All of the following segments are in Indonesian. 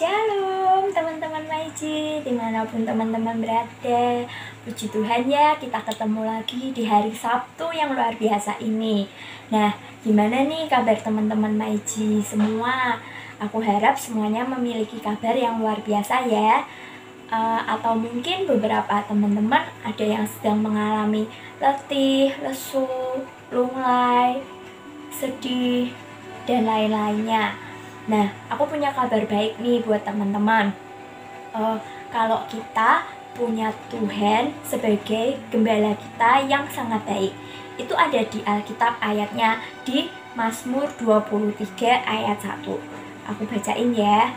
Shalom teman-teman Maiji, dimanapun teman-teman berada. Puji Tuhan ya, kita ketemu lagi di hari Sabtu yang luar biasa ini. Nah, gimana nih kabar teman-teman Maiji semua? Aku harap semuanya memiliki kabar yang luar biasa ya. Atau mungkin beberapa teman-teman ada yang sedang mengalami letih, lesu, lunglai, sedih, dan lain-lainnya. Nah, aku punya kabar baik nih buat teman-teman. Kalau kita punya Tuhan sebagai gembala kita yang sangat baik. Itu ada di Alkitab ayatnya di Mazmur 23 ayat 1. Aku bacain ya.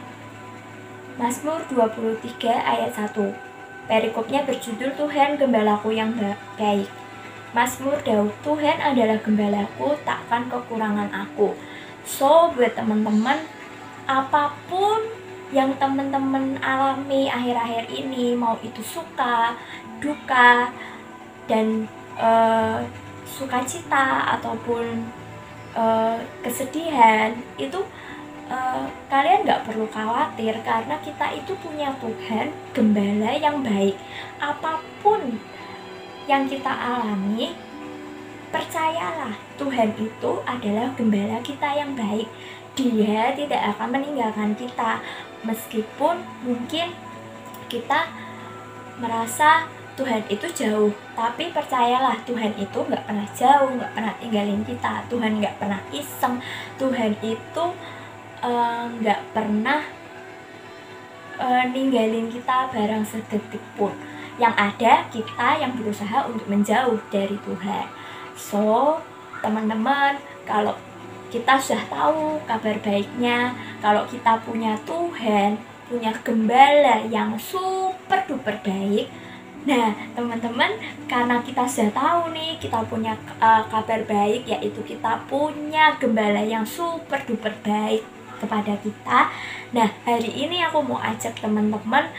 Mazmur 23 ayat 1. Perikopnya berjudul Tuhan gembalaku yang baik. Mazmur Daud, Tuhan adalah gembalaku, takkan kekurangan aku. So, buat teman-teman, apapun yang teman-teman alami akhir-akhir ini, mau itu suka, duka, dan sukacita ataupun kesedihan, itu kalian gak perlu khawatir karena kita itu punya Tuhan gembala yang baik. Apapun yang kita alami, percayalah, Tuhan itu adalah gembala kita yang baik. Dia tidak akan meninggalkan kita. Meskipun mungkin kita merasa Tuhan itu jauh, tapi percayalah, Tuhan itu gak pernah jauh, gak pernah tinggalin kita. Tuhan gak pernah iseng. Tuhan itu gak pernah ninggalin kita barang sedetik pun. Yang ada, kita yang berusaha untuk menjauh dari Tuhan. So, teman-teman, kalau kita sudah tahu kabar baiknya, kalau kita punya Tuhan, punya gembala yang super duper baik. Nah, teman-teman, karena kita sudah tahu nih, kita punya kabar baik, yaitu kita punya gembala yang super duper baik kepada kita. Nah, hari ini aku mau ajak teman-teman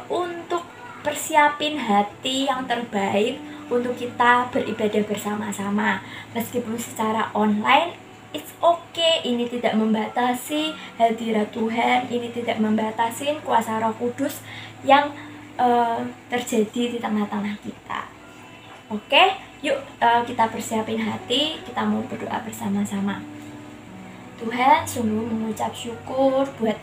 untuk persiapin hati yang terbaik untuk kita beribadah bersama-sama. Meskipun secara online, it's okay. Ini tidak membatasi hadirat Tuhan, ini tidak membatasi kuasa Roh Kudus yang terjadi di tengah-tengah kita. Oke, yuk kita persiapin hati, kita mau berdoa bersama-sama. Tuhan, sungguh mengucap syukur buat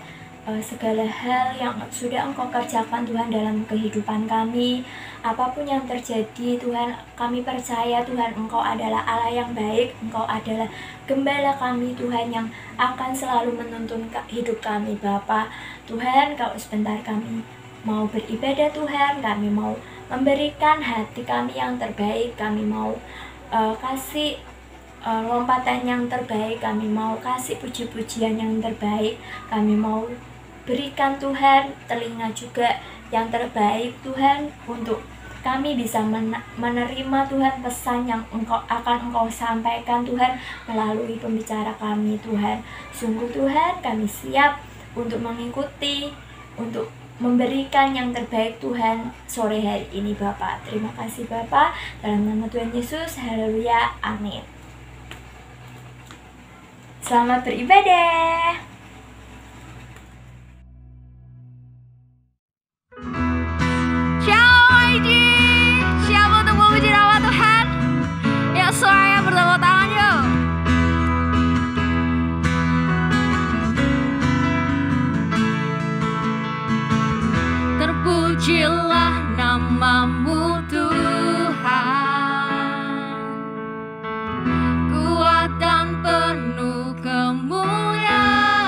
segala hal yang sudah Engkau kerjakan Tuhan dalam kehidupan kami. Apapun yang terjadi Tuhan, kami percaya Tuhan Engkau adalah Allah yang baik. Engkau adalah gembala kami Tuhan yang akan selalu menuntun hidup kami Bapa. Tuhan, kalau sebentar kami mau beribadah Tuhan, kami mau memberikan hati kami yang terbaik, kami mau kasih lompatan yang terbaik, kami mau kasih puji-pujian yang terbaik, kami mau berikan Tuhan telinga juga yang terbaik Tuhan, untuk kami bisa menerima Tuhan pesan yang Engkau sampaikan Tuhan melalui pembicara kami Tuhan. Sungguh Tuhan, kami siap untuk mengikuti, untuk memberikan yang terbaik Tuhan sore hari ini Bapak. Terima kasih Bapak, dalam nama Tuhan Yesus, haleluya, amin. Selamat beribadah. Suaranya bertepuk tangan yuk. Terpujilah namamu Tuhan, kuat dan penuh kemuliaan.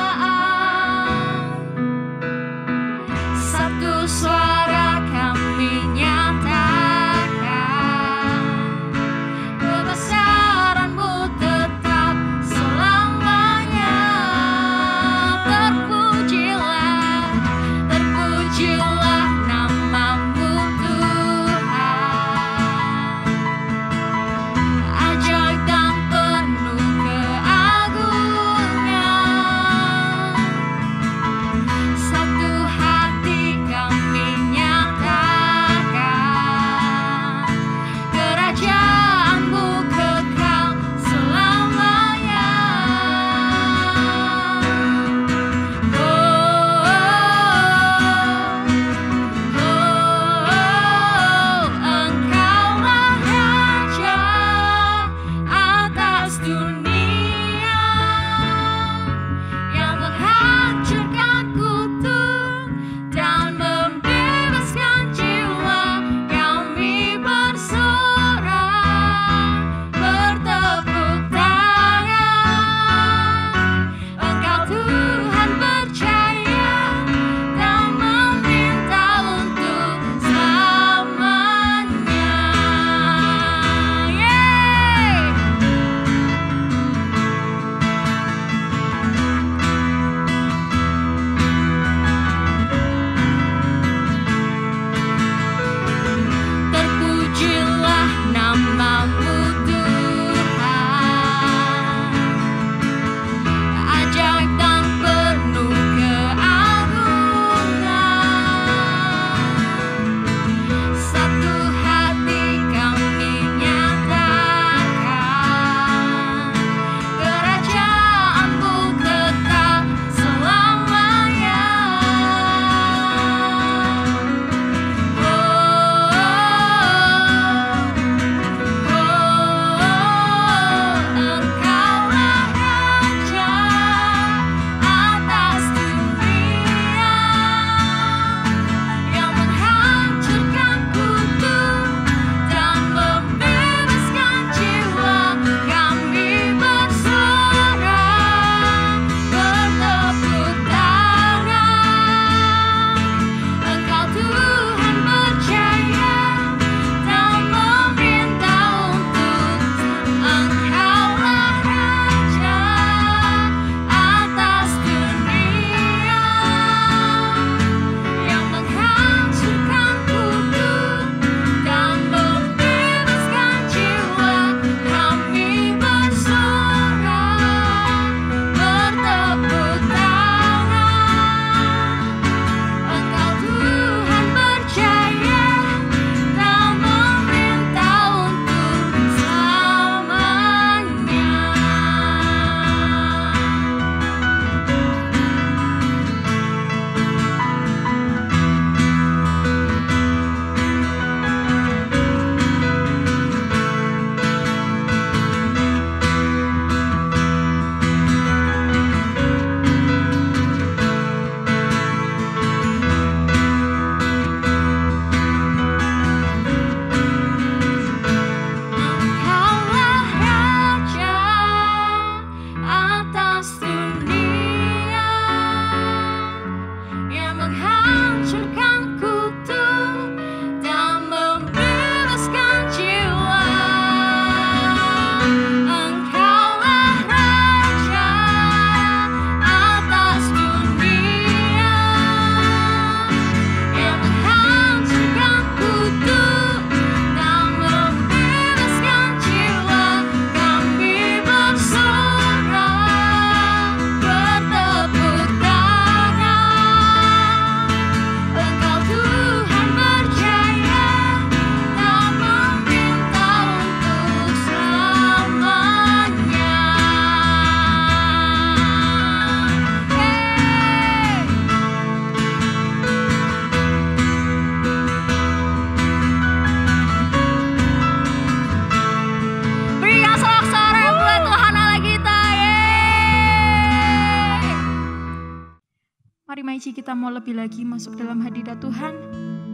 Maici, kita mau lebih lagi masuk dalam hadirat Tuhan.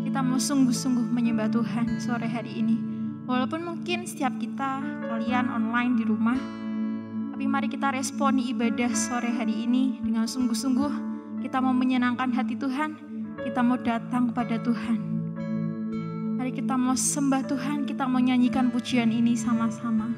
Kita mau sungguh-sungguh menyembah Tuhan sore hari ini. Walaupun mungkin setiap kita, kalian online di rumah, tapi mari kita responi ibadah sore hari ini dengan sungguh-sungguh. Kita mau menyenangkan hati Tuhan, kita mau datang kepada Tuhan. Mari kita mau sembah Tuhan, kita mau nyanyikan pujian ini sama-sama.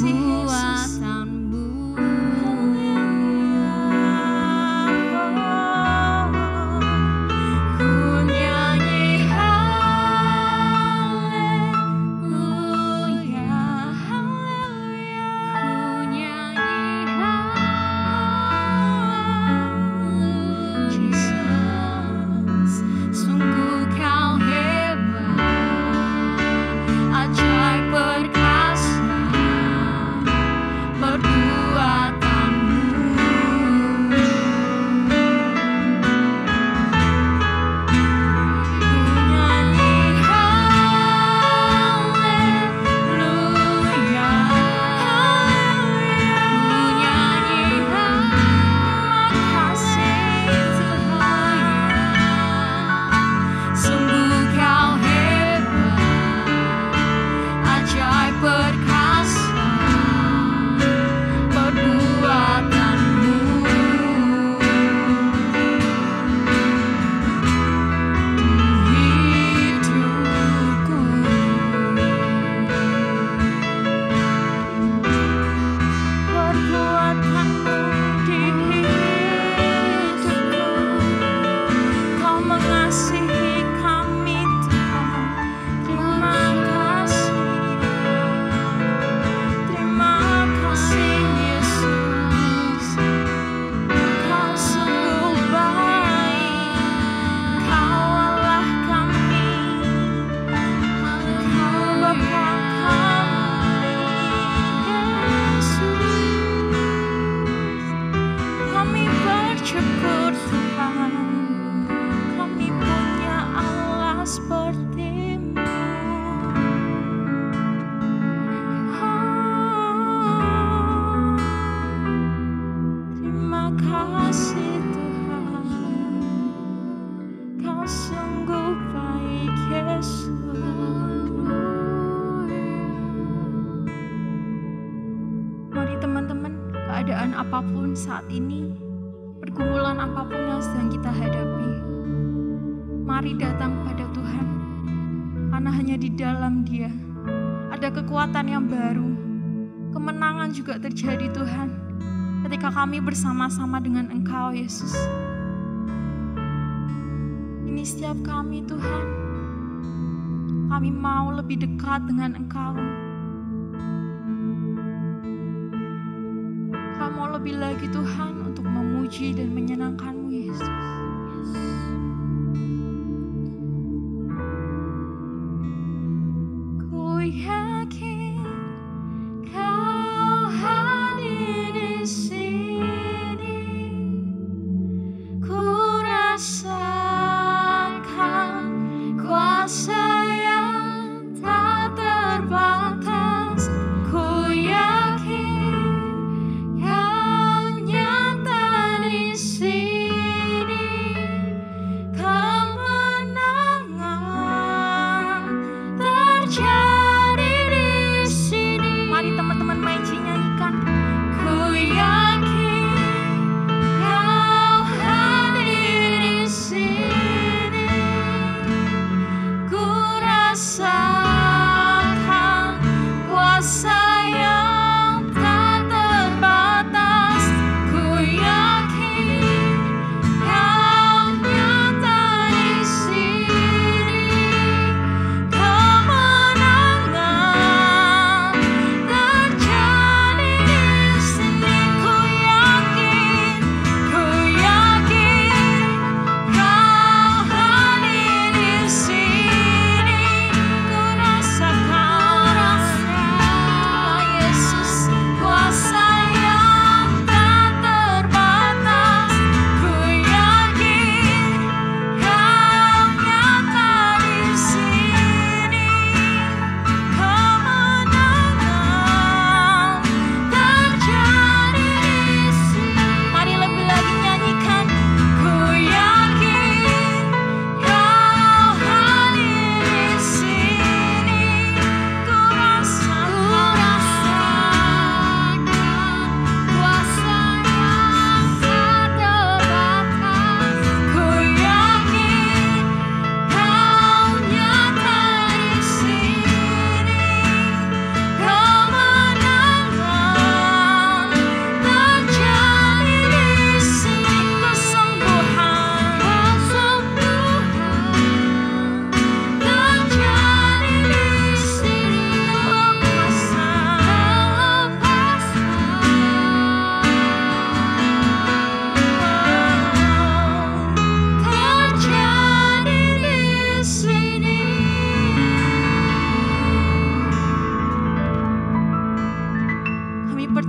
perbuatanmu. Ku nyanyi haleluya, haleluya. Ku nyanyi haleluya. Jesus, sungguh kau hebat, ajaib perkasa perbuatanmu. Ku nyanyi haleluya, haleluya. Ku nyanyi makasih Tuhan, sungguh kau hebat, ajaib perkasa perbuatanmu. Di hidupku, perbuatanmu di hidupku. Kau mengasihi kami Tuhan, terima kasih. Terima kasih Yesus, Kau sungguh baik, Kau Allah kami, Kau Bapa kami, Yesus. Kami bersyukur Tuhan, kami punya Allah seperti-Mu. Terima kasih Tuhan, Kau sungguh baik Yesus. Mari teman-teman, keadaan apapun saat ini, pergumulan apapun yang sedang kita hadapi, mari datang pada Tuhan, karena hanya di dalam Dia ada kekuatan yang baru. Kemenangan juga terjadi Tuhan, ketika kami bersama-sama dengan Engkau Yesus. Ini setiap kami Tuhan, kami mau lebih dekat dengan Engkau. Kami mau lebih lagi Tuhan untuk memuji dan menyenangkan-Mu Yesus. Ku yakin Kau hadir di sini, ku rasakan kuasa yang tak terbatas. Ku yakin Kau nyata di sini,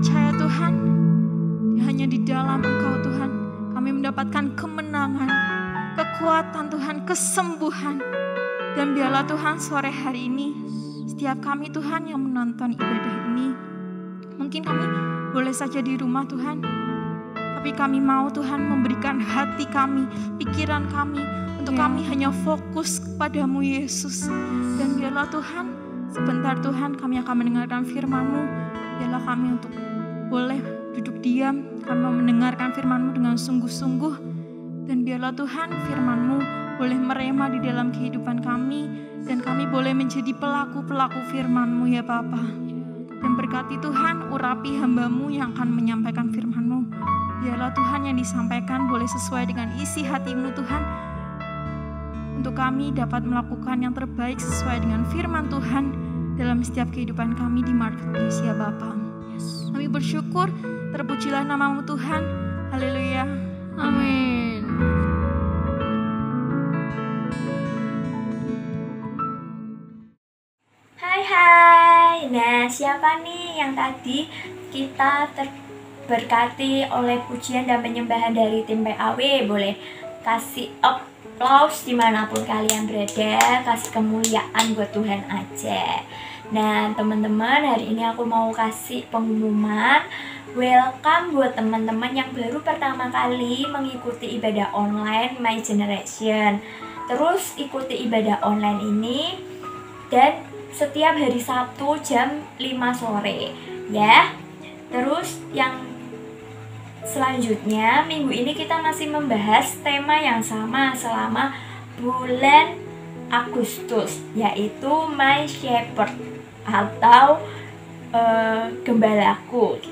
percaya Tuhan, hanya di dalam Engkau Tuhan kami mendapatkan kemenangan, kekuatan Tuhan, kesembuhan. Dan biarlah Tuhan sore hari ini, setiap kami Tuhan yang menonton ibadah ini, mungkin kami boleh saja di rumah Tuhan, tapi kami mau Tuhan memberikan hati kami, pikiran kami, untuk kami hanya fokus kepadamu Yesus. Dan biarlah Tuhan, sebentar Tuhan kami akan mendengarkan firman-Mu. Biarlah kami untuk boleh duduk diam, kami mau mendengarkan firman-Mu dengan sungguh-sungguh. Dan biarlah Tuhan firman-Mu boleh merema di dalam kehidupan kami, dan kami boleh menjadi pelaku-pelaku firman-Mu ya Bapa. Dan berkati Tuhan, urapi hamba-Mu yang akan menyampaikan firman-Mu. Biarlah Tuhan yang disampaikan boleh sesuai dengan isi hati-Mu Tuhan, untuk kami dapat melakukan yang terbaik sesuai dengan firman Tuhan dalam setiap kehidupan kami di Marketplace ya Bapa. Kami bersyukur, terpujilah nama-Mu Tuhan. Haleluya. Amin. Hai. Nah, siapa nih yang tadi kita terberkati oleh pujian dan penyembahan dari tim PAW? Boleh kasih applause dimanapun kalian berada, kasih kemuliaan buat Tuhan aja. Nah teman-teman, hari ini aku mau kasih pengumuman welcome buat teman-teman yang baru pertama kali mengikuti ibadah online My Generation. Terus ikuti ibadah online ini dan setiap hari Sabtu jam 5 sore ya. Terus yang selanjutnya, minggu ini kita masih membahas tema yang sama selama bulan Agustus, yaitu My Shepherd atau gembalaku.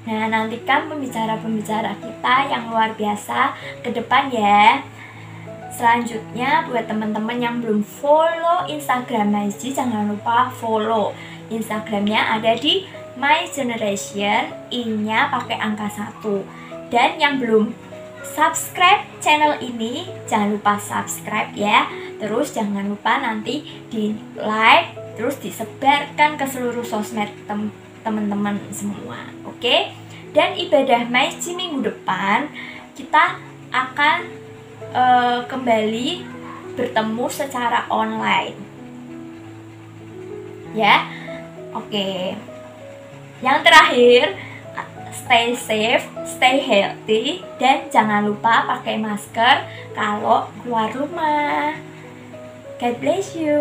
Nah, nantikan pembicara-pembicara kita yang luar biasa ke depan ya. Selanjutnya, buat teman-teman yang belum follow Instagram MyG, jangan lupa follow. Instagramnya ada di My Generation, I-nya pakai angka 1. Dan yang belum subscribe channel ini, jangan lupa subscribe ya. Terus jangan lupa nanti di like, terus disebarkan ke seluruh sosmed teman-teman semua. Oke? Dan ibadah MyG minggu depan kita akan kembali bertemu secara online. Ya. Oke. Yang terakhir, stay safe, stay healthy, dan jangan lupa pakai masker kalau keluar rumah. God bless you.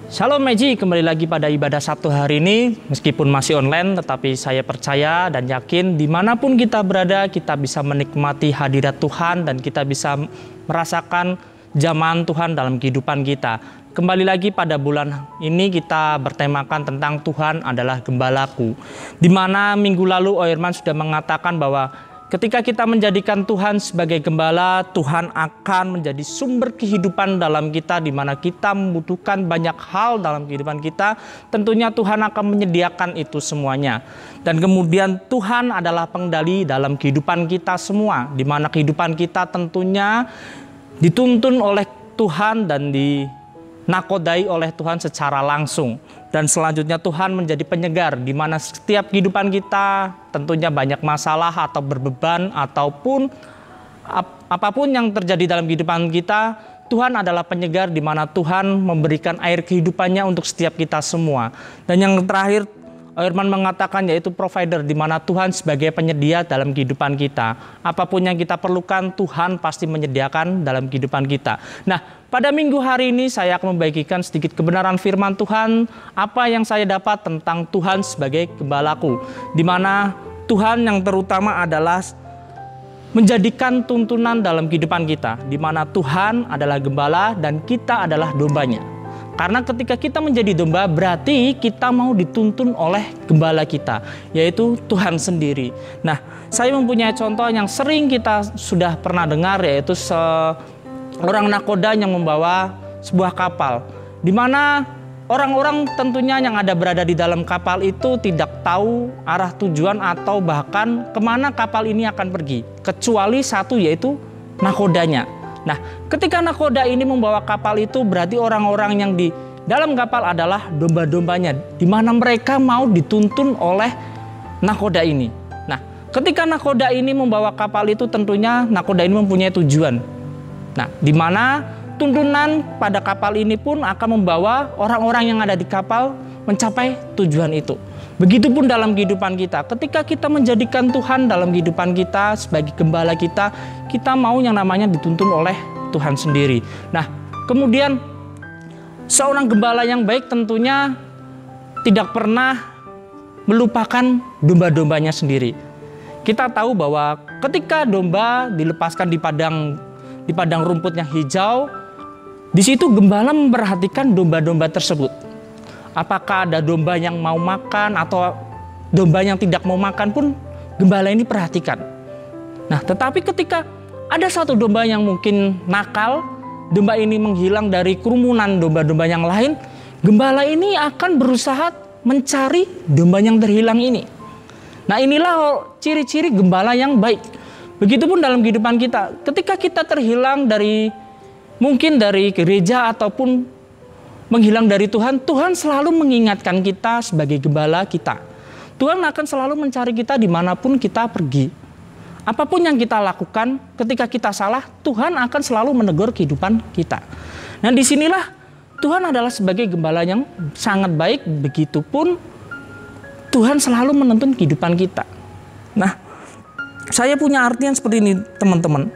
Shalom Meji, kembali lagi pada ibadah Sabtu hari ini. Meskipun masih online, tetapi saya percaya dan yakin dimanapun kita berada, kita bisa menikmati hadirat Tuhan dan kita bisa merasakan zaman Tuhan dalam kehidupan kita. Kembali lagi pada bulan ini kita bertemakan tentang Tuhan adalah gembalaku. Di mana minggu lalu Oirman sudah mengatakan bahwa ketika kita menjadikan Tuhan sebagai gembala, Tuhan akan menjadi sumber kehidupan dalam kita, di mana kita membutuhkan banyak hal dalam kehidupan kita. Tentunya Tuhan akan menyediakan itu semuanya. Dan kemudian Tuhan adalah pengendali dalam kehidupan kita semua, di mana kehidupan kita tentunya dituntun oleh Tuhan dan dinakodai oleh Tuhan secara langsung. Dan selanjutnya Tuhan menjadi penyegar, di mana setiap kehidupan kita tentunya banyak masalah atau berbeban ataupun apapun yang terjadi dalam kehidupan kita, Tuhan adalah penyegar, di mana Tuhan memberikan air kehidupannya untuk setiap kita semua. Dan yang terakhir Oirman mengatakan yaitu provider, di mana Tuhan sebagai penyedia dalam kehidupan kita. Apapun yang kita perlukan, Tuhan pasti menyediakan dalam kehidupan kita. Nah, pada minggu hari ini saya akan membagikan sedikit kebenaran firman Tuhan, apa yang saya dapat tentang Tuhan sebagai gembalaku. Di mana Tuhan yang terutama adalah menjadikan tuntunan dalam kehidupan kita. Di mana Tuhan adalah gembala dan kita adalah dombanya. Karena ketika kita menjadi domba, berarti kita mau dituntun oleh gembala kita, yaitu Tuhan sendiri. Nah, saya mempunyai contoh yang sering kita sudah pernah dengar, yaitu seorang nakoda yang membawa sebuah kapal, di mana orang-orang tentunya yang ada berada di dalam kapal itu tidak tahu arah tujuan atau bahkan kemana kapal ini akan pergi, kecuali satu, yaitu nakodanya. Nah, ketika nakoda ini membawa kapal itu, berarti orang-orang yang di dalam kapal adalah domba-dombanya, di mana mereka mau dituntun oleh nakoda ini. Nah, ketika nakoda ini membawa kapal itu, tentunya nakoda ini mempunyai tujuan. Nah, di mana tuntunan pada kapal ini pun akan membawa orang-orang yang ada di kapal mencapai tujuan itu. Begitupun dalam kehidupan kita, ketika kita menjadikan Tuhan dalam kehidupan kita sebagai gembala kita, kita mau yang namanya dituntun oleh Tuhan sendiri. Nah, kemudian seorang gembala yang baik tentunya tidak pernah melupakan domba-dombanya sendiri. Kita tahu bahwa ketika domba dilepaskan di padang rumput yang hijau, di situ gembala memperhatikan domba-domba tersebut. Apakah ada domba yang mau makan atau domba yang tidak mau makan pun gembala ini perhatikan. Nah, tetapi ketika ada satu domba yang mungkin nakal, domba ini menghilang dari kerumunan domba-domba yang lain, gembala ini akan berusaha mencari domba yang terhilang ini. Nah, inilah ciri-ciri gembala yang baik. Begitupun dalam kehidupan kita, ketika kita terhilang mungkin dari gereja ataupun menghilang dari Tuhan, Tuhan selalu mengingatkan kita sebagai gembala kita. Tuhan akan selalu mencari kita dimanapun kita pergi. Apapun yang kita lakukan, ketika kita salah, Tuhan akan selalu menegur kehidupan kita. Nah, disinilah Tuhan adalah sebagai gembala yang sangat baik, begitupun Tuhan selalu menuntun kehidupan kita. Nah, saya punya artian seperti ini, teman-teman.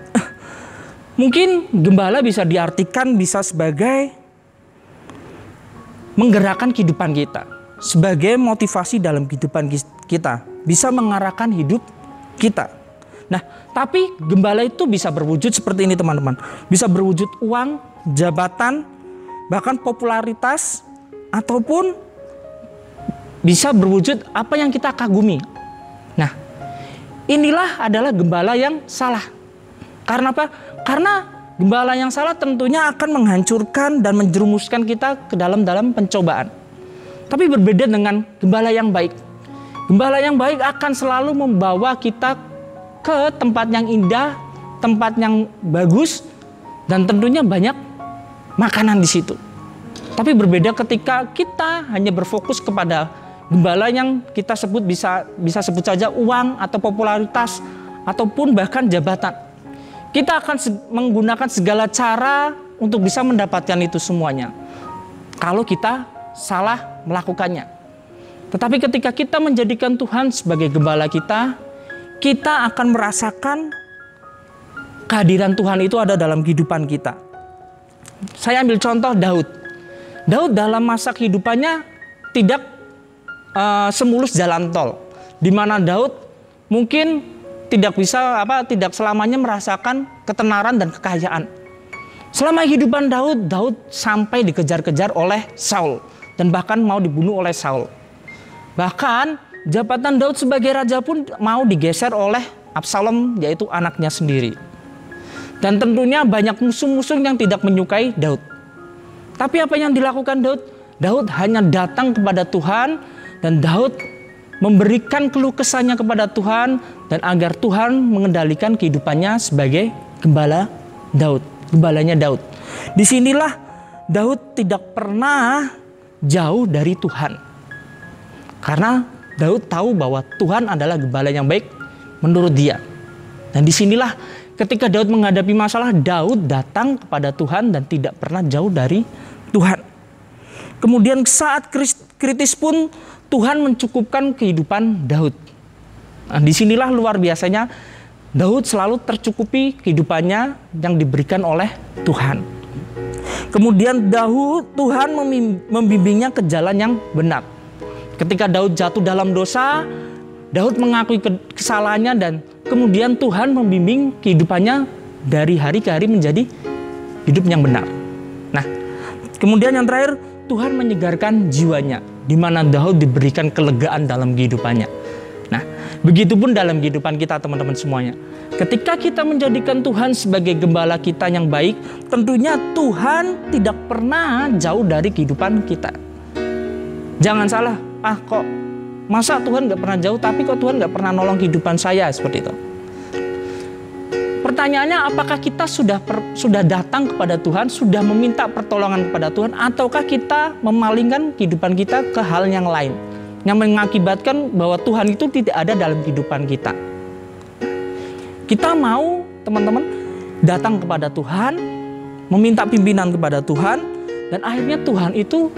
Mungkin gembala bisa diartikan bisa sebagai menggerakkan kehidupan kita, sebagai motivasi dalam kehidupan kita, bisa mengarahkan hidup kita. Nah, tapi gembala itu bisa berwujud seperti ini, teman-teman. Bisa berwujud uang, jabatan, bahkan popularitas, ataupun bisa berwujud apa yang kita kagumi. Nah, inilah adalah gembala yang salah. Karena apa? Karena gembala yang salah tentunya akan menghancurkan dan menjerumuskan kita ke dalam pencobaan. Tapi berbeda dengan gembala yang baik. Gembala yang baik akan selalu membawa kita ke tempat yang indah, tempat yang bagus, dan tentunya banyak makanan di situ. Tapi berbeda ketika kita hanya berfokus kepada gembala yang kita sebut bisa sebut saja uang atau popularitas ataupun bahkan jabatan. Kita akan menggunakan segala cara untuk bisa mendapatkan itu semuanya. Kalau kita salah melakukannya. Tetapi ketika kita menjadikan Tuhan sebagai gembala kita, kita akan merasakan kehadiran Tuhan itu ada dalam kehidupan kita. Saya ambil contoh Daud. Daud dalam masa kehidupannya tidak semulus jalan tol. Di mana Daud mungkin tidak selamanya merasakan ketenaran dan kekayaan. Selama kehidupan Daud sampai dikejar-kejar oleh Saul dan bahkan mau dibunuh oleh Saul. Bahkan jabatan Daud sebagai raja pun mau digeser oleh Absalom, yaitu anaknya sendiri. Dan tentunya banyak musuh-musuh yang tidak menyukai Daud. Tapi apa yang dilakukan Daud? Daud hanya datang kepada Tuhan dan Daud memberikan keluh kesahnya kepada Tuhan dan agar Tuhan mengendalikan kehidupannya sebagai gembala Daud, gembalanya Daud. Disinilah Daud tidak pernah jauh dari Tuhan. Karena Daud tahu bahwa Tuhan adalah gembala yang baik menurut dia. Dan disinilah ketika Daud menghadapi masalah, Daud datang kepada Tuhan dan tidak pernah jauh dari Tuhan. Kemudian saat kritis pun Tuhan mencukupkan kehidupan Daud. Nah, disinilah luar biasanya Daud selalu tercukupi kehidupannya yang diberikan oleh Tuhan. Kemudian Tuhan membimbingnya ke jalan yang benar. Ketika Daud jatuh dalam dosa, Daud mengakui kesalahannya dan kemudian Tuhan membimbing kehidupannya dari hari ke hari menjadi hidup yang benar. Nah, kemudian yang terakhir, Tuhan menyegarkan jiwanya, di mana Daud diberikan kelegaan dalam kehidupannya. Nah, begitupun dalam kehidupan kita, teman-teman semuanya. Ketika kita menjadikan Tuhan sebagai gembala kita yang baik, tentunya Tuhan tidak pernah jauh dari kehidupan kita. Jangan salah, kok masa Tuhan gak pernah jauh, tapi kok Tuhan gak pernah nolong kehidupan saya, seperti itu. pertanyaannya, apakah kita sudah datang kepada Tuhan, sudah meminta pertolongan kepada Tuhan, ataukah kita memalingkan kehidupan kita ke hal yang lain yang mengakibatkan bahwa Tuhan itu tidak ada dalam kehidupan kita. Kita mau, teman-teman, datang kepada Tuhan, meminta pimpinan kepada Tuhan, dan akhirnya Tuhan itu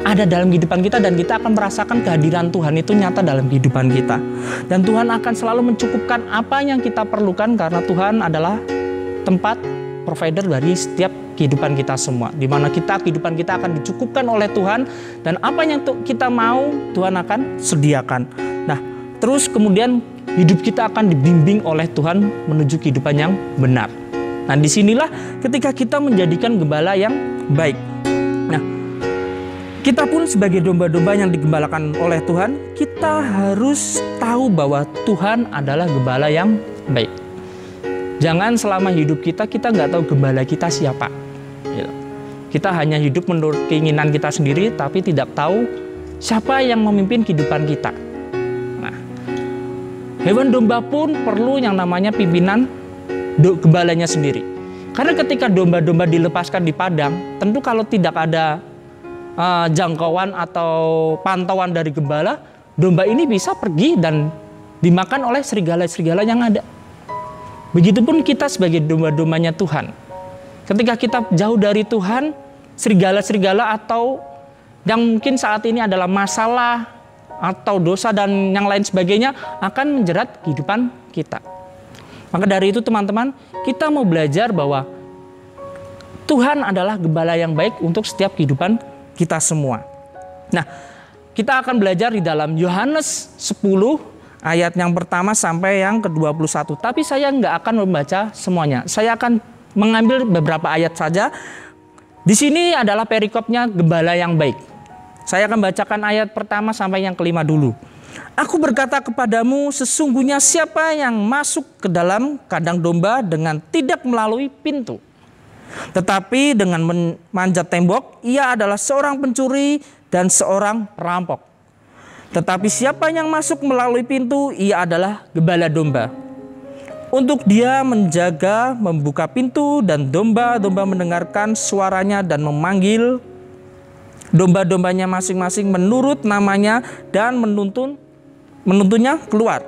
ada dalam kehidupan kita dan kita akan merasakan kehadiran Tuhan itu nyata dalam kehidupan kita. Dan Tuhan akan selalu mencukupkan apa yang kita perlukan karena Tuhan adalah tempat provider dari setiap kehidupan kita semua. Di mana kehidupan kita akan dicukupkan oleh Tuhan dan apa yang kita mau Tuhan akan sediakan. Nah, terus kemudian hidup kita akan dibimbing oleh Tuhan menuju kehidupan yang benar. Nah, disinilah ketika kita menjadikan gembala yang baik. Nah, kita pun sebagai domba-domba yang digembalakan oleh Tuhan, kita harus tahu bahwa Tuhan adalah gembala yang baik. Jangan selama hidup kita nggak tahu gembala kita siapa. Kita hanya hidup menurut keinginan kita sendiri, tapi tidak tahu siapa yang memimpin kehidupan kita. Nah, hewan domba pun perlu yang namanya pimpinan gembalanya sendiri. Karena ketika domba-domba dilepaskan di padang, tentu kalau tidak ada jangkauan atau pantauan dari gembala, domba ini bisa pergi dan dimakan oleh serigala-serigala yang ada. Begitupun kita sebagai domba-dombanya Tuhan. Ketika kita jauh dari Tuhan, serigala-serigala atau yang mungkin saat ini adalah masalah atau dosa dan yang lain sebagainya akan menjerat kehidupan kita. Maka dari itu teman-teman, kita mau belajar bahwa Tuhan adalah gembala yang baik untuk setiap kehidupan kita semua. Nah, kita akan belajar di dalam Yohanes 10 ayat yang pertama sampai yang ke-21. Tapi saya nggak akan membaca semuanya. Saya akan mengambil beberapa ayat saja. Di sini adalah perikopnya gembala yang baik. Saya akan bacakan ayat pertama sampai yang kelima dulu. Aku berkata kepadamu, sesungguhnya siapa yang masuk ke dalam kandang domba dengan tidak melalui pintu, tetapi dengan memanjat tembok, ia adalah seorang pencuri dan seorang perampok. Tetapi siapa yang masuk melalui pintu, ia adalah gembala domba. Untuk dia menjaga, membuka pintu, dan domba-domba mendengarkan suaranya dan memanggil domba-dombanya masing-masing menurut namanya dan menuntunnya keluar.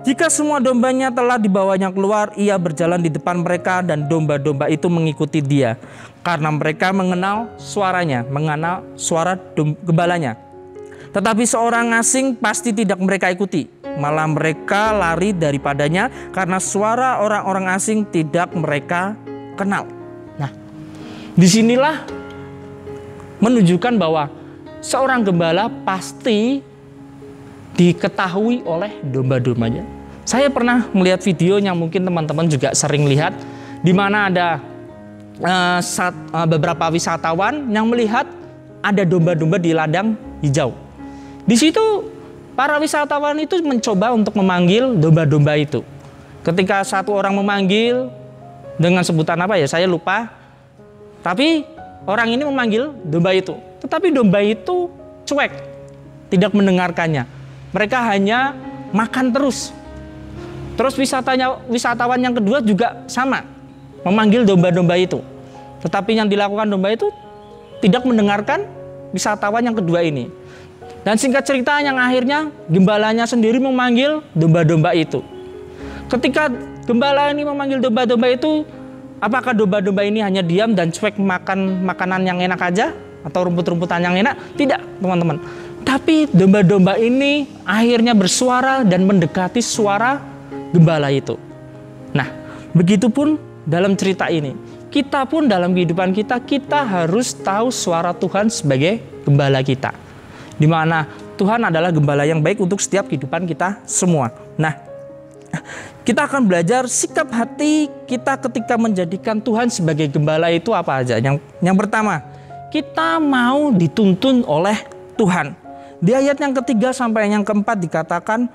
Jika semua dombanya telah dibawanya keluar, ia berjalan di depan mereka dan domba-domba itu mengikuti dia. Karena mereka mengenal suaranya, mengenal suara gembalanya. Tetapi seorang asing pasti tidak mereka ikuti, malah mereka lari daripadanya karena suara orang-orang asing tidak mereka kenal. Nah, disinilah menunjukkan bahwa seorang gembala pasti diketahui oleh domba-dombanya. Saya pernah melihat video yang mungkin teman-teman juga sering lihat, di mana ada beberapa wisatawan yang melihat ada domba-domba di ladang hijau. Di situ para wisatawan itu mencoba untuk memanggil domba-domba itu. Ketika satu orang memanggil dengan sebutan apa ya, saya lupa. Tapi orang ini memanggil domba itu. Tetapi domba itu cuek, tidak mendengarkannya. Mereka hanya makan terus. Terus wisatawan yang kedua juga sama, memanggil domba-domba itu. Tetapi yang dilakukan domba itu tidak mendengarkan wisatawan yang kedua ini. Dan singkat cerita yang akhirnya gembalanya sendiri memanggil domba-domba itu. Ketika gembala ini memanggil domba-domba itu, apakah domba-domba ini hanya diam dan cuek makan makanan yang enak aja? Atau rumput-rumputan yang enak? Tidak, teman-teman. Tapi domba-domba ini akhirnya bersuara dan mendekati suara gembala itu. Nah, begitupun dalam cerita ini. Kita pun dalam kehidupan kita harus tahu suara Tuhan sebagai gembala kita. Di mana Tuhan adalah gembala yang baik untuk setiap kehidupan kita semua. Nah, kita akan belajar sikap hati kita ketika menjadikan Tuhan sebagai gembala itu apa aja. Yang pertama, kita mau dituntun oleh Tuhan. Di ayat yang ketiga sampai yang keempat dikatakan,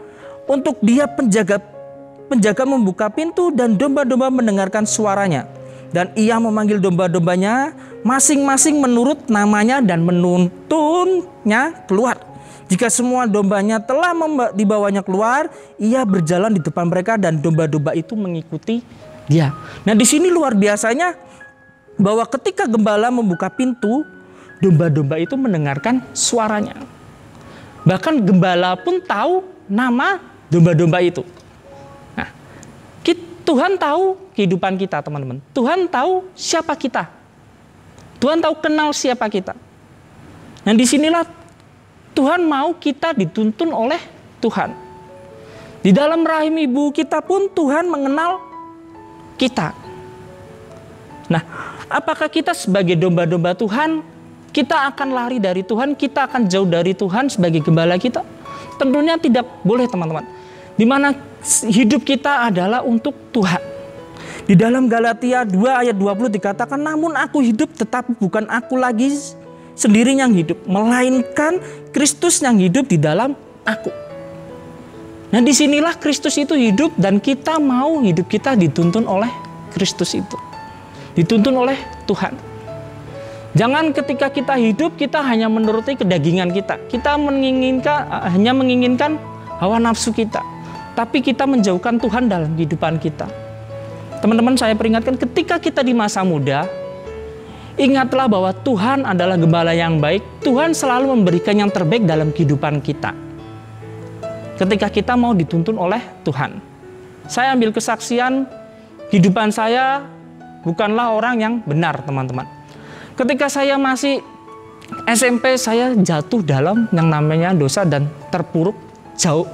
untuk dia penjaga membuka pintu dan domba-domba mendengarkan suaranya. Dan ia memanggil domba-dombanya masing-masing menurut namanya dan menuntunnya keluar. Jika semua dombanya telah dibawanya keluar, ia berjalan di depan mereka dan domba-domba itu mengikuti dia. Nah di sini luar biasanya bahwa ketika gembala membuka pintu, domba-domba itu mendengarkan suaranya. Bahkan gembala pun tahu nama domba-domba itu. Nah, Tuhan tahu kehidupan kita, teman-teman. Tuhan tahu siapa kita. Tuhan tahu kenal siapa kita. Nah, disinilah Tuhan mau kita dituntun oleh Tuhan. Di dalam rahim ibu kita pun Tuhan mengenal kita. Nah, apakah kita sebagai domba-domba Tuhan, kita akan lari dari Tuhan, kita akan jauh dari Tuhan sebagai gembala kita? Tentunya tidak boleh, teman-teman. Di mana hidup kita adalah untuk Tuhan. Di dalam Galatia 2 ayat 20 dikatakan, namun aku hidup tetapi bukan aku lagi sendiri yang hidup, melainkan Kristus yang hidup di dalam aku. Nah disinilah Kristus itu hidup dan kita mau hidup kita dituntun oleh Kristus itu. Dituntun oleh Tuhan. Jangan ketika kita hidup kita hanya menuruti kedagingan kita. Kita hanya menginginkan hawa nafsu kita. Tapi kita menjauhkan Tuhan dalam kehidupan kita. Teman-teman, saya peringatkan ketika kita di masa muda, ingatlah bahwa Tuhan adalah gembala yang baik. Tuhan selalu memberikan yang terbaik dalam kehidupan kita. Ketika kita mau dituntun oleh Tuhan. Saya ambil kesaksian, kehidupan saya bukanlah orang yang benar, teman-teman. Ketika saya masih SMP, saya jatuh dalam yang namanya dosa dan terpuruk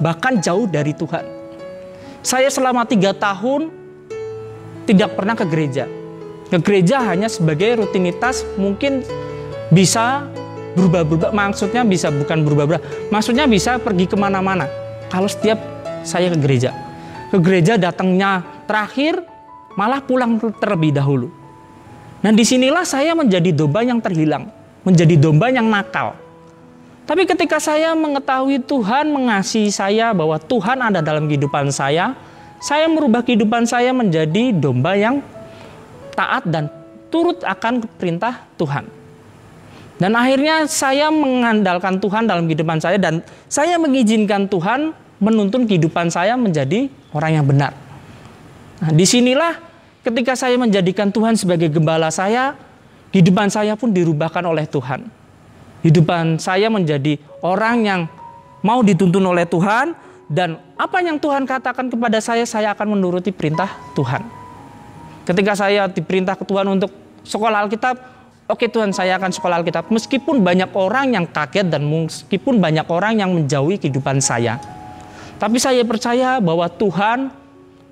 bahkan jauh dari Tuhan. Saya selama 3 tahun tidak pernah ke gereja. Ke gereja hanya sebagai rutinitas, mungkin bisa berubah-ubah. Maksudnya bisa bukan berubah-ubah, maksudnya bisa pergi kemana-mana. Kalau setiap saya ke gereja datangnya terakhir, malah pulang terlebih dahulu. Nah disinilah saya menjadi domba yang terhilang, menjadi domba yang nakal. Tapi ketika saya mengetahui Tuhan mengasihi saya, bahwa Tuhan ada dalam kehidupan saya merubah kehidupan saya menjadi domba yang taat dan turut akan perintah Tuhan. Dan akhirnya saya mengandalkan Tuhan dalam kehidupan saya dan saya mengizinkan Tuhan menuntun kehidupan saya menjadi orang yang benar. Nah, disinilah ketika saya menjadikan Tuhan sebagai gembala saya, kehidupan saya pun dirubahkan oleh Tuhan. Kehidupan saya menjadi orang yang mau dituntun oleh Tuhan, dan apa yang Tuhan katakan kepada saya akan menuruti perintah Tuhan. Ketika saya diperintah ke Tuhan untuk sekolah Alkitab, oke Tuhan, saya akan sekolah Alkitab. Meskipun banyak orang yang kaget dan meskipun banyak orang yang menjauhi kehidupan saya. Tapi saya percaya bahwa Tuhan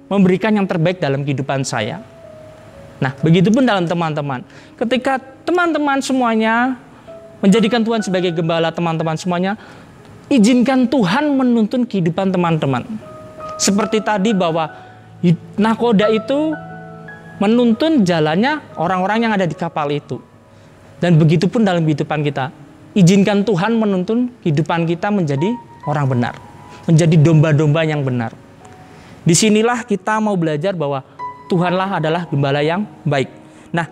memberikan yang terbaik dalam kehidupan saya. Nah, begitupun dalam teman-teman. Ketika teman-teman semuanya menjadikan Tuhan sebagai gembala teman-teman semuanya, izinkan Tuhan menuntun kehidupan teman-teman. Seperti tadi bahwa nakoda itu menuntun jalannya orang-orang yang ada di kapal itu. Dan begitupun dalam kehidupan kita. Izinkan Tuhan menuntun kehidupan kita menjadi orang benar. Menjadi domba-domba yang benar. Disinilah kita mau belajar bahwa Tuhanlah adalah gembala yang baik. Nah,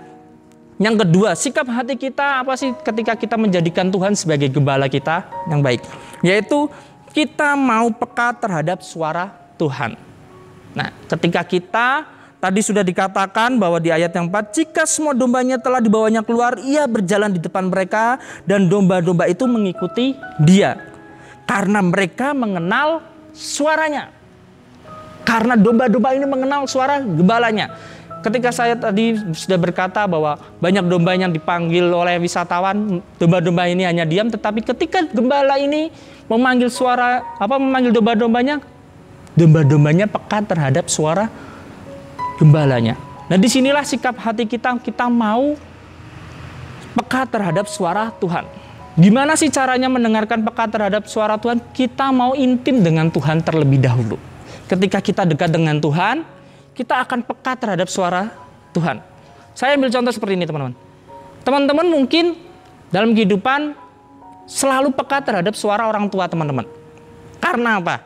yang kedua, sikap hati kita apa sih ketika kita menjadikan Tuhan sebagai gembala kita yang baik? Yaitu kita mau peka terhadap suara Tuhan. Nah, ketika kita tadi sudah dikatakan bahwa di ayat yang 4, jika semua dombanya telah dibawanya keluar, ia berjalan di depan mereka dan domba-domba itu mengikuti dia. Karena mereka mengenal suaranya. Karena domba-domba ini mengenal suara gembalanya. Ketika saya tadi sudah berkata bahwa banyak domba yang dipanggil oleh wisatawan, domba-domba ini hanya diam, tetapi ketika gembala ini memanggil domba-dombanya, domba-dombanya peka terhadap suara gembalanya. Nah, disinilah sikap hati kita mau peka terhadap suara Tuhan. Gimana sih caranya mendengarkan peka terhadap suara Tuhan? Kita mau intim dengan Tuhan terlebih dahulu. Ketika kita dekat dengan Tuhan, kita akan peka terhadap suara Tuhan. Saya ambil contoh seperti ini, teman-teman. Teman-teman mungkin dalam kehidupan selalu peka terhadap suara orang tua teman-teman. Karena apa?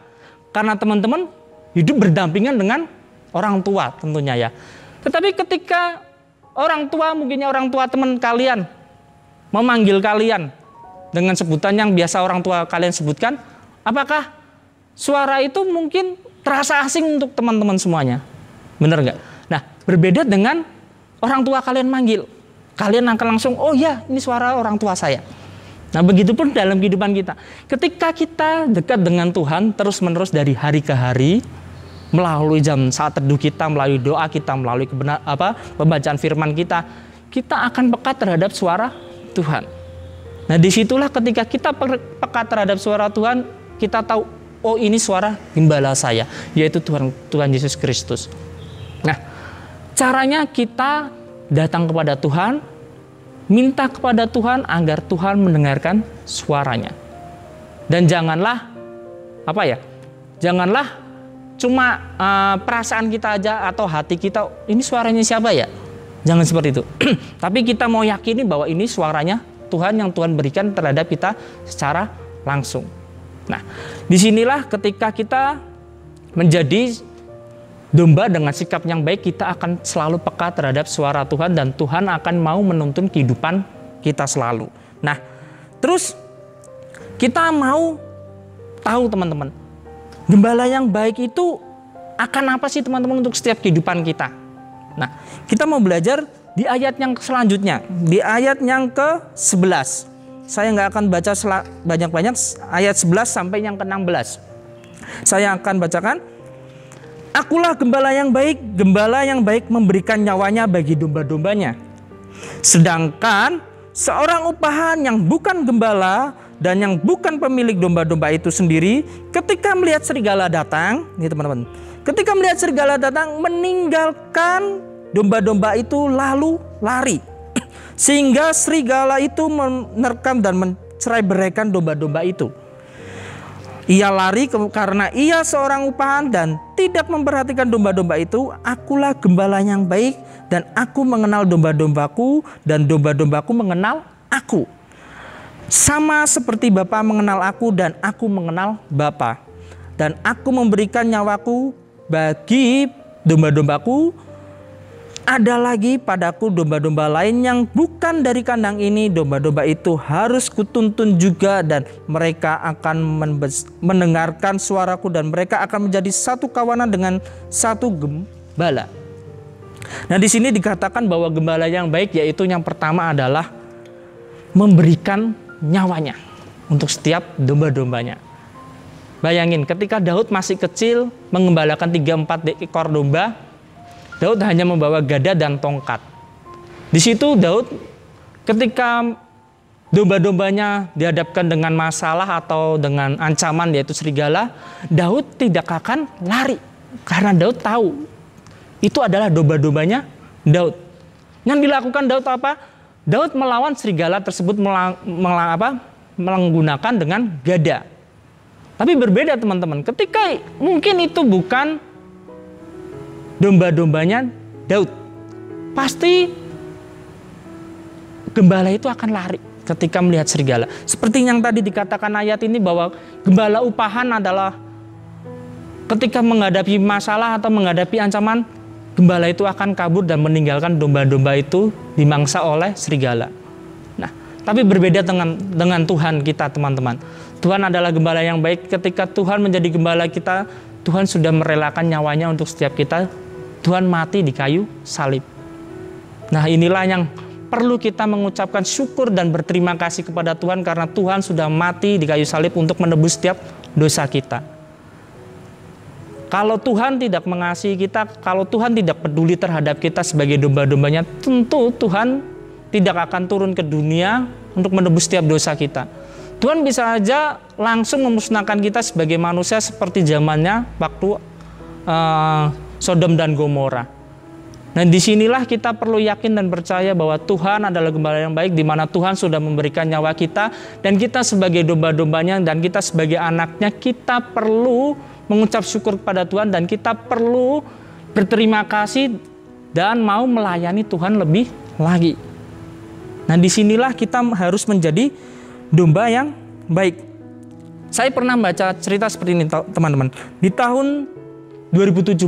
Karena teman-teman hidup berdampingan dengan orang tua tentunya ya. Tetapi ketika orang tua, mungkinnya orang tua teman kalian memanggil kalian dengan sebutan yang biasa orang tua kalian sebutkan, apakah suara itu mungkin terasa asing untuk teman-teman semuanya? Benar nggak? Nah, Berbeda dengan orang tua kalian manggil. Kalian akan langsung, oh ya ini suara orang tua saya. Nah begitupun dalam kehidupan kita. Ketika kita dekat dengan Tuhan terus-menerus dari hari ke hari, melalui jam saat teduh kita, melalui doa kita, melalui pembacaan firman kita akan peka terhadap suara Tuhan. Nah disitulah ketika kita peka terhadap suara Tuhan, kita tahu, oh ini suara gembala saya, yaitu Tuhan Yesus Kristus. Nah caranya kita datang kepada Tuhan, minta kepada Tuhan agar Tuhan mendengarkan suaranya. Dan janganlah janganlah cuma perasaan kita aja atau hati kita, ini suaranya siapa ya? Jangan seperti itu. Tapi kita mau yakini bahwa ini suaranya Tuhan yang Tuhan berikan terhadap kita secara langsung. Nah, disinilah ketika kita menjadi domba dengan sikap yang baik, kita akan selalu peka terhadap suara Tuhan dan Tuhan akan mau menuntun kehidupan kita selalu. Nah, terus kita mau tahu teman-teman, gembala yang baik itu akan apa sih teman-teman untuk setiap kehidupan kita? Nah, kita mau belajar di ayat yang selanjutnya, di ayat yang ke-11. Saya nggak akan baca banyak-banyak, ayat 11 sampai yang ke-16. Saya akan bacakan. Akulah gembala yang baik memberikan nyawanya bagi domba-dombanya. Sedangkan seorang upahan yang bukan gembala dan yang bukan pemilik domba-domba itu sendiri, ketika melihat serigala datang, nih teman-teman, ketika melihat serigala datang, meninggalkan domba-domba itu lalu lari, sehingga serigala itu menerkam dan mencerai-beraikan domba-domba itu. Ia lari karena ia seorang upahan dan tidak memperhatikan domba-domba itu. Akulah gembala yang baik dan aku mengenal domba-dombaku dan domba-dombaku mengenal aku. Sama seperti Bapa mengenal aku dan aku mengenal Bapa. Dan aku memberikan nyawaku bagi domba-dombaku. Ada lagi padaku domba-domba lain yang bukan dari kandang ini. Domba-domba itu harus kutuntun juga dan mereka akan mendengarkan suaraku dan mereka akan menjadi satu kawanan dengan satu gembala. Nah di sini dikatakan bahwa gembala yang baik yaitu yang pertama adalah memberikan nyawanya untuk setiap domba-dombanya. Bayangin ketika Daud masih kecil mengembalakan 3-4 ekor domba, Daud hanya membawa gada dan tongkat. Di situ Daud ketika domba-dombanya dihadapkan dengan masalah atau dengan ancaman yaitu serigala, Daud tidak akan lari karena Daud tahu itu adalah domba-dombanya Daud. Yang dilakukan Daud apa? Daud melawan serigala tersebut menggunakan dengan gada. Tapi berbeda teman-teman, ketika mungkin itu bukan domba-dombanya Daud, pasti gembala itu akan lari ketika melihat serigala. Seperti yang tadi dikatakan ayat ini bahwa gembala upahan adalah ketika menghadapi masalah atau menghadapi ancaman, gembala itu akan kabur dan meninggalkan domba-domba itu dimangsa oleh serigala. Nah, tapi berbeda dengan Tuhan kita teman-teman. Tuhan adalah gembala yang baik. Ketika Tuhan menjadi gembala kita, Tuhan sudah merelakan nyawanya untuk setiap kita. Tuhan mati di kayu salib. Nah inilah yang perlu kita mengucapkan syukur dan berterima kasih kepada Tuhan karena Tuhan sudah mati di kayu salib untuk menebus setiap dosa kita. Kalau Tuhan tidak mengasihi kita, kalau Tuhan tidak peduli terhadap kita sebagai domba-dombanya, tentu Tuhan tidak akan turun ke dunia untuk menebus setiap dosa kita. Tuhan bisa saja langsung memusnahkan kita sebagai manusia seperti zamannya waktu Sodom dan Gomora. Nah disinilah kita perlu yakin dan percaya bahwa Tuhan adalah gembala yang baik, di mana Tuhan sudah memberikan nyawa kita dan kita sebagai domba-dombanya dan kita sebagai anaknya, kita perlu mengucap syukur kepada Tuhan dan kita perlu berterima kasih dan mau melayani Tuhan lebih lagi. Nah disinilah kita harus menjadi domba yang baik. Saya pernah baca cerita seperti ini teman-teman. Di tahun 2017,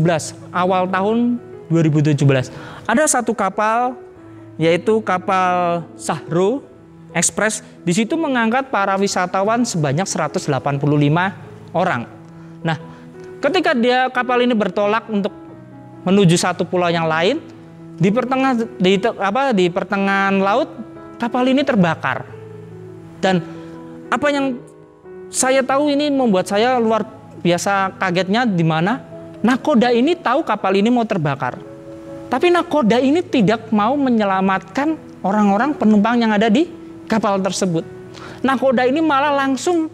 awal tahun 2017, ada satu kapal, yaitu kapal Sahro Express. Di situ mengangkat para wisatawan sebanyak 185 orang. Nah, ketika kapal ini bertolak untuk menuju satu pulau yang lain. Di pertengahan laut kapal ini terbakar. Dan apa yang saya tahu ini membuat saya luar biasa kagetnya, di mana nakoda ini tahu kapal ini mau terbakar. Tapi nakoda ini tidak mau menyelamatkan orang-orang penumpang yang ada di kapal tersebut. Nakoda ini malah langsung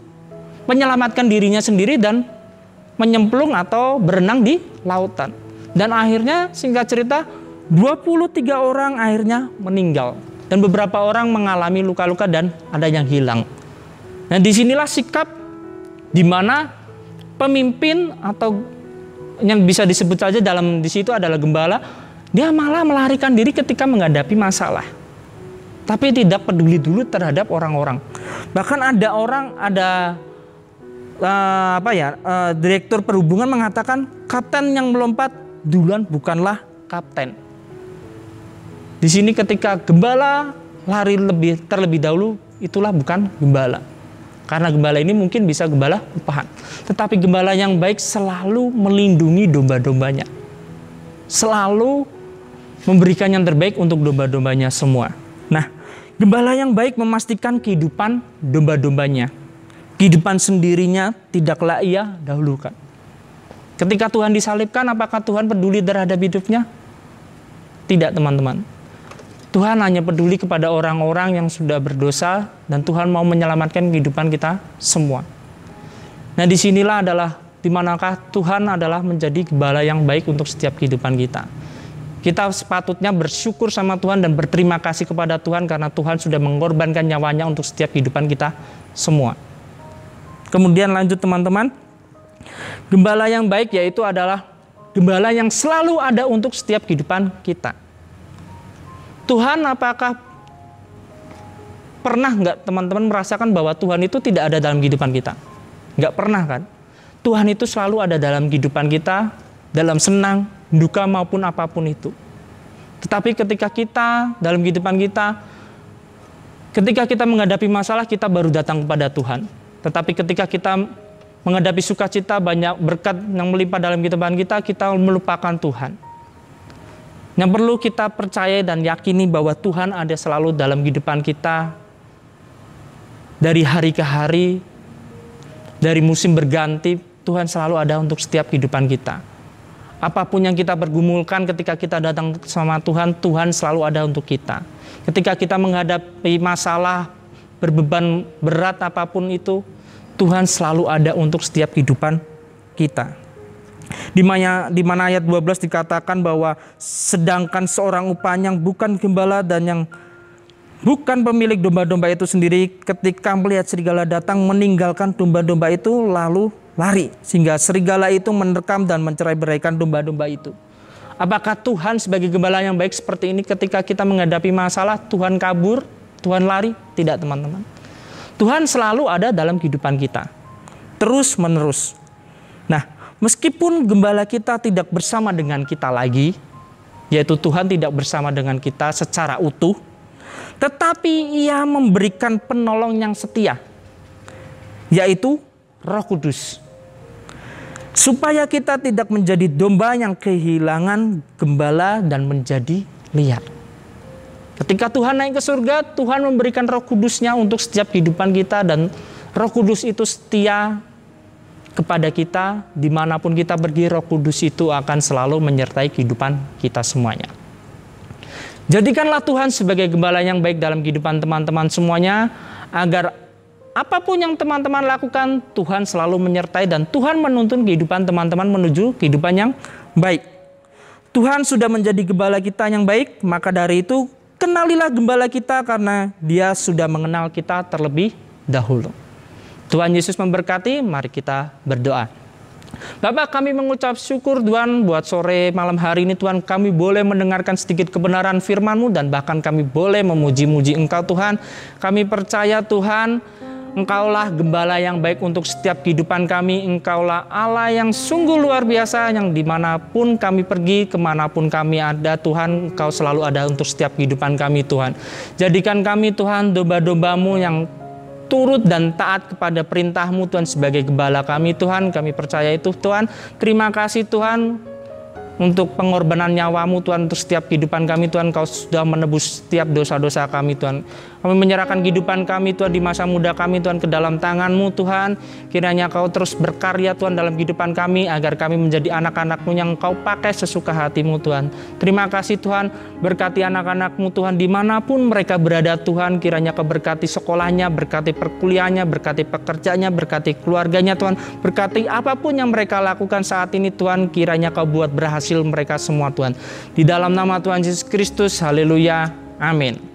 menyelamatkan dirinya sendiri dan menyemplung atau berenang di lautan. Dan akhirnya singkat cerita 23 orang akhirnya meninggal. Dan beberapa orang mengalami luka-luka dan ada yang hilang. Nah, disinilah sikap di mana pemimpin atau yang bisa disebut saja di situ adalah gembala, dia malah melarikan diri ketika menghadapi masalah. Tapi tidak peduli dulu terhadap orang-orang. Bahkan direktur perhubungan mengatakan kapten yang melompat duluan bukanlah kapten. Di sini ketika gembala lari terlebih dahulu, itulah bukan gembala. Karena gembala ini mungkin bisa gembala upahan. Tetapi gembala yang baik selalu melindungi domba-dombanya. Selalu memberikan yang terbaik untuk domba-dombanya semua. Nah, gembala yang baik memastikan kehidupan domba-dombanya. Kehidupan sendirinya tidaklah ia dahulukan. Ketika Tuhan disalibkan, apakah Tuhan peduli terhadap hidupnya? Tidak, teman-teman. Tuhan hanya peduli kepada orang-orang yang sudah berdosa dan Tuhan mau menyelamatkan kehidupan kita semua. Nah, disinilah adalah dimanakah Tuhan adalah menjadi gembala yang baik untuk setiap kehidupan kita. Kita sepatutnya bersyukur sama Tuhan dan berterima kasih kepada Tuhan karena Tuhan sudah mengorbankan nyawanya untuk setiap kehidupan kita semua. Kemudian lanjut teman-teman, gembala yang baik yaitu adalah gembala yang selalu ada untuk setiap kehidupan kita. Tuhan, apakah pernah nggak teman-teman merasakan bahwa Tuhan itu tidak ada dalam kehidupan kita? Nggak pernah kan? Tuhan itu selalu ada dalam kehidupan kita, dalam senang, duka maupun apapun itu. Tetapi ketika kita, dalam kehidupan kita, ketika kita menghadapi masalah, kita baru datang kepada Tuhan. Tetapi ketika kita menghadapi sukacita, banyak berkat yang melimpah dalam kehidupan kita, kita melupakan Tuhan. Yang perlu kita percaya dan yakini bahwa Tuhan ada selalu dalam kehidupan kita. Dari hari ke hari, dari musim berganti, Tuhan selalu ada untuk setiap kehidupan kita. Apapun yang kita pergumulkan ketika kita datang sama Tuhan, Tuhan selalu ada untuk kita. Ketika kita menghadapi masalah, berbeban berat apapun itu, Tuhan selalu ada untuk setiap kehidupan kita. Di mana ayat 12 dikatakan bahwa sedangkan seorang upah yang bukan gembala dan yang bukan pemilik domba-domba itu sendiri, ketika melihat serigala datang meninggalkan domba-domba itu lalu lari, sehingga serigala itu menerkam dan mencerai-beraikan domba-domba itu. Apakah Tuhan sebagai gembala yang baik seperti ini ketika kita menghadapi masalah, Tuhan kabur, Tuhan lari? Tidak, teman-teman. Tuhan selalu ada dalam kehidupan kita, terus menerus. Nah, meskipun gembala kita tidak bersama dengan kita lagi, yaitu Tuhan tidak bersama dengan kita secara utuh, tetapi ia memberikan penolong yang setia, yaitu Roh Kudus. Supaya kita tidak menjadi domba yang kehilangan gembala dan menjadi liar. Ketika Tuhan naik ke surga, Tuhan memberikan Roh Kudus-Nya untuk setiap kehidupan kita, dan Roh Kudus itu setia kepada kita. Dimanapun kita pergi, Roh Kudus itu akan selalu menyertai kehidupan kita semuanya. Jadikanlah Tuhan sebagai gembala yang baik dalam kehidupan teman-teman semuanya, agar apapun yang teman-teman lakukan, Tuhan selalu menyertai dan Tuhan menuntun kehidupan teman-teman menuju kehidupan yang baik. Tuhan sudah menjadi gembala kita yang baik, maka dari itu kenalilah gembala kita karena Dia sudah mengenal kita terlebih dahulu. Tuhan Yesus memberkati, mari kita berdoa. Bapak, kami mengucap syukur Tuhan buat sore malam hari ini Tuhan, kami boleh mendengarkan sedikit kebenaran firman-Mu dan bahkan kami boleh memuji-muji Engkau Tuhan. Kami percaya Tuhan, Engkaulah gembala yang baik untuk setiap kehidupan kami. Engkaulah Allah yang sungguh luar biasa, yang dimanapun kami pergi, kemanapun kami ada Tuhan, Engkau selalu ada untuk setiap kehidupan kami Tuhan. Jadikan kami Tuhan domba-domba-Mu yang turut dan taat kepada perintah-Mu Tuhan sebagai gembala kami Tuhan. Kami percaya itu Tuhan. Terima kasih Tuhan. untuk pengorbanan nyawa-Mu Tuhan, untuk setiap kehidupan kami Tuhan. Kau sudah menebus setiap dosa-dosa kami Tuhan. Kami menyerahkan kehidupan kami Tuhan di masa muda kami Tuhan ke dalam tangan-Mu Tuhan. Kiranya Kau terus berkarya Tuhan dalam kehidupan kami, agar kami menjadi anak-anak-Mu yang Kau pakai sesuka hati-Mu Tuhan. Terima kasih Tuhan, berkati anak-anak-Mu Tuhan dimanapun mereka berada Tuhan. Kiranya Kau berkati sekolahnya, berkati perkuliahannya, berkati pekerjaannya, berkati keluarganya Tuhan. Berkati apapun yang mereka lakukan saat ini Tuhan, kiranya Kau buat berhasil mereka semua Tuhan. Di dalam nama Tuhan Yesus Kristus, haleluya, amin.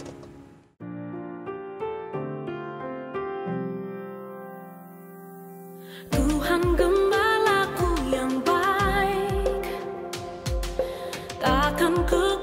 Tuhan gembalaku yang baik, takkan ku